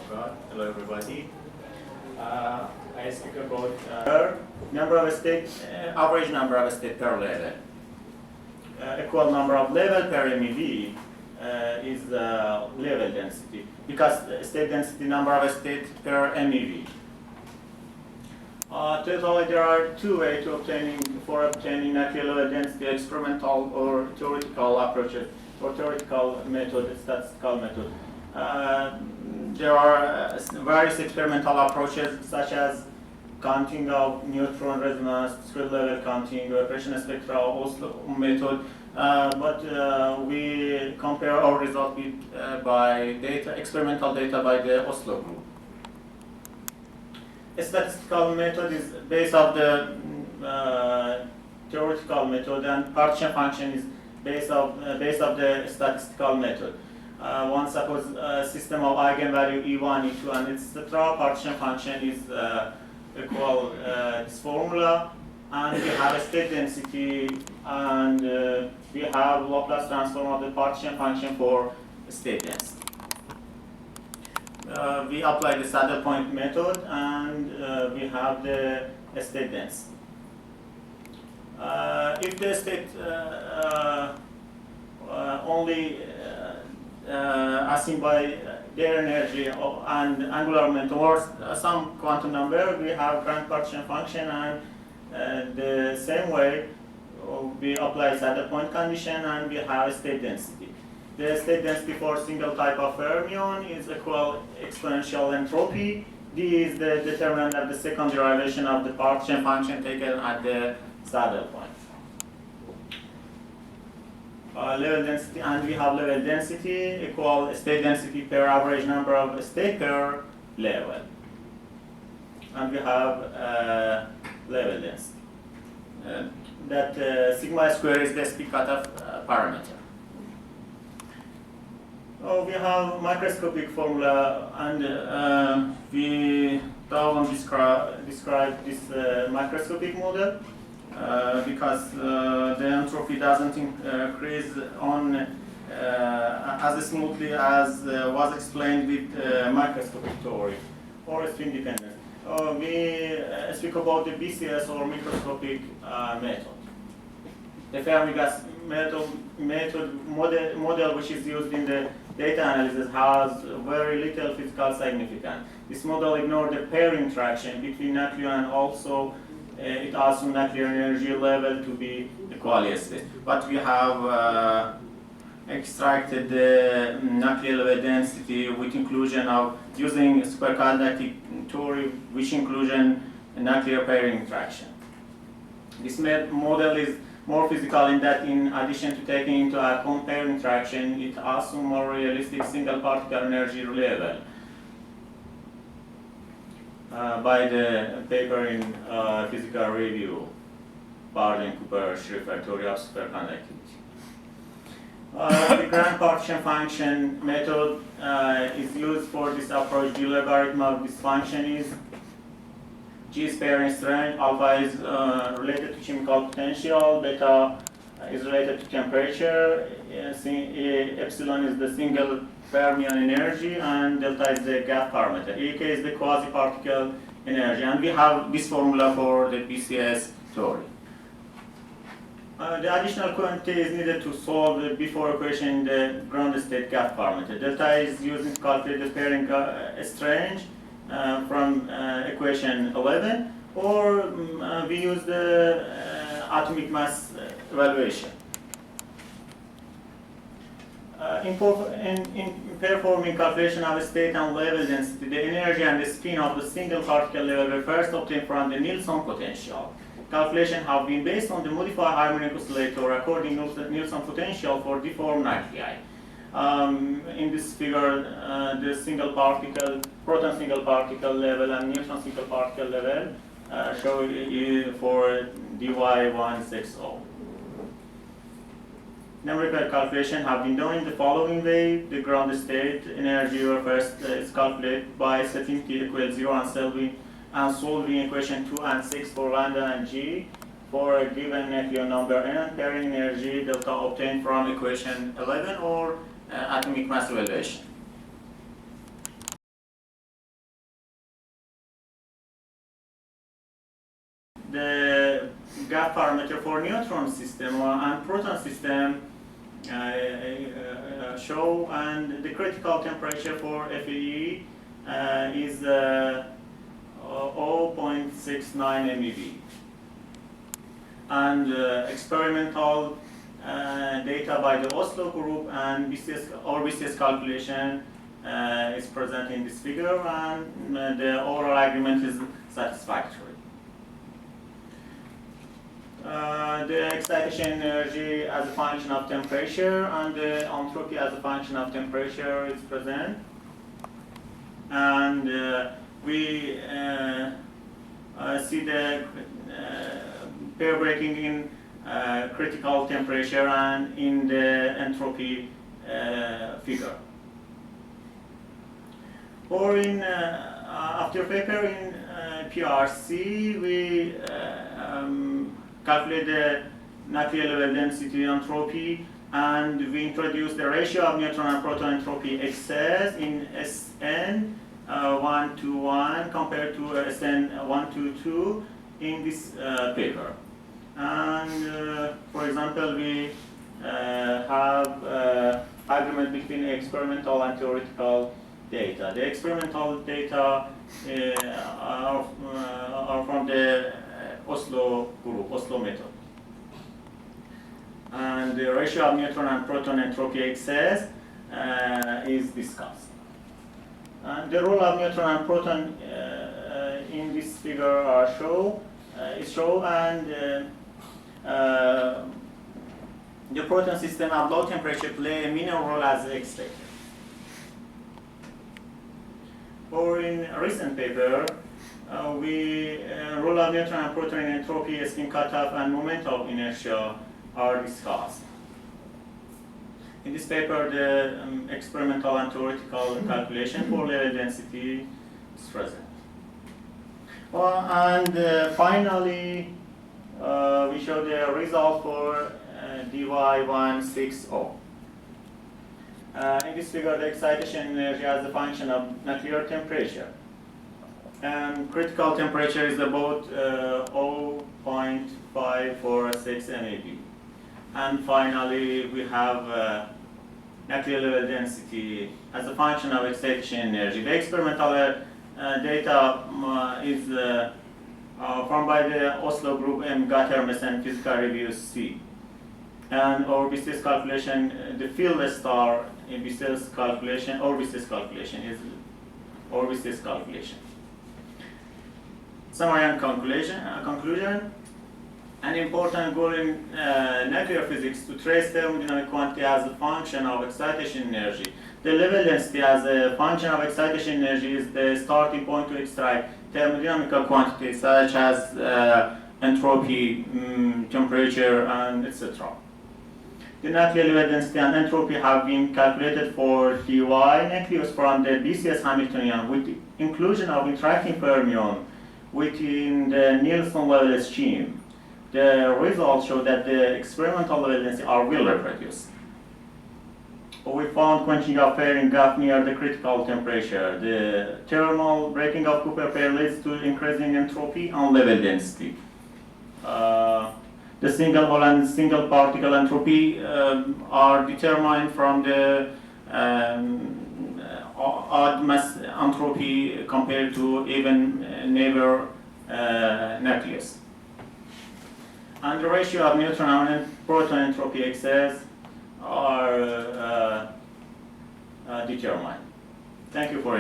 God. Hello, everybody. I speak about number of state, average number of state per level. Equal number of level per MeV is the level density, because state density number of state per MeV. Totally, there are two ways for obtaining nuclear level density: experimental or theoretical approaches, or theoretical method, statistical method. There are various experimental approaches, such as counting of neutron resonance, discrete level counting, vibration spectra, Oslo method. But we compare our result with by experimental data by the Oslo group. A statistical method is based on the theoretical method, and partition function is based of the statistical method. One suppose a system of eigenvalue E1, E2, and etc. Partition function is equal this formula, and we have a state density, and we have Laplace transform of the partition function for state density. We apply the saddle point method, and we have the state density. If the state only asking by their energy and angular momentum or some quantum number, we have grand partition function, and the same way we apply saddle point condition, and we have state density. The state density for single type of fermion is equal exponential entropy. D is the determinant of the second derivation of the partition function taken at the saddle point. Level density, and we have level density equal state density per average number of state per level, and we have level density. That sigma square is the speed cutoff parameter. We have microscopic formula, and we don't describe this microscopic model. Because the entropy doesn't increase on as smoothly as was explained with microscopic theory or spin dependence. We speak about the BCS or microscopic method. The Fermi gas model which is used in the data analysis has very little physical significance. This model ignores the pair interaction between nuclear, and also it assumes nuclear energy level to be equalistic. But we have extracted the nuclear level density with inclusion of using superconducting theory, which inclusion nuclear pairing interaction. This model is more physical in that, in addition to taking into account pair interaction, it assumes more realistic single particle energy level. By the paper in Physical Review, Barden, Cooper, Schrieffer, theory of superconductivity. The grand partition function method is used for this approach. The logarithm of this function is G is pairing strength, alpha is related to chemical potential, beta is related to temperature, epsilon is the single fermion energy, and delta is the gap parameter. Ek is the quasi-particle energy, and we have this formula for the BCS theory. The additional quantity is needed to solve the before equation in the ground state gap parameter. Delta is used to calculate the pairing strange from equation 11, or we use the atomic mass evaluation. In performing calculation of state and level density, the energy and the spin of the single particle level were first obtained from the Nilsson potential. Calculations have been based on the modified harmonic oscillator according to Nilsson potential for deformed nuclei. In this figure, the single particle, proton single particle level and neutron single particle level show for dy160. Numerical calculations have been done in the following way. The ground state energy first is calculated by setting t equals 0 and solving equation 2 and 6 for lambda and g for a given nuclear number, and pairing energy delta obtained from equation 11 or atomic mass evaluation. gap parameter for neutron system and proton system show, and the critical temperature for FEE is 0.69 MeV. And experimental data by the Oslo group and BCS calculation is present in this figure, and the overall agreement is satisfactory. The excitation energy as a function of temperature and the entropy as a function of temperature is present. And we see the pair breaking in critical temperature and in the entropy figure. Or in after paper in PRC, we calculate the nuclear level density entropy, and we introduce the ratio of neutron and proton entropy excess in SN 1 to 1 compared to SN 1 to 2 in this paper. And for example, we have agreement between experimental and theoretical data. The experimental data are from the Oslo group, Oslo method. And the ratio of neutron and proton entropy excess is discussed. And the role of neutron and proton in this figure are shown, and the proton system at low temperature play a minor role as expected. Or in a recent paper, we role of neutron and proton entropy, spin cutoff, and moment of inertia are discussed. In this paper, the experimental and theoretical calculation for level density is present. Well, and finally, we show the result for DY160. In this figure, the excitation energy as a function of nuclear temperature. And critical temperature is about 0.546 MeV. And finally, we have nuclear level density as a function of excitation energy. The experimental data is from by the Oslo group M. Gattermes and Physical Review C. And our BCS calculation, the field star in BCS calculation, or BCS calculation is our BCS calculation. Summary and conclusion. An important goal in nuclear physics to trace thermodynamic quantity as a function of excitation energy. The level density as a function of excitation energy is the starting point to extract thermodynamical quantities such as entropy, temperature, and etc. The nuclear level density and entropy have been calculated for dy nucleus from the BCS Hamiltonian with the inclusion of interacting fermion within the Nielsen level scheme. The results show that the experimental level density are well reproduced. We found quenching of pairing gap near the critical temperature. The thermal breaking of Cooper pair leads to increasing entropy and level density. The single hole and single particle entropy are determined from the odd mass entropy compared to even neighbor nucleus. And the ratio of neutron and proton entropy excess are determined. Thank you for your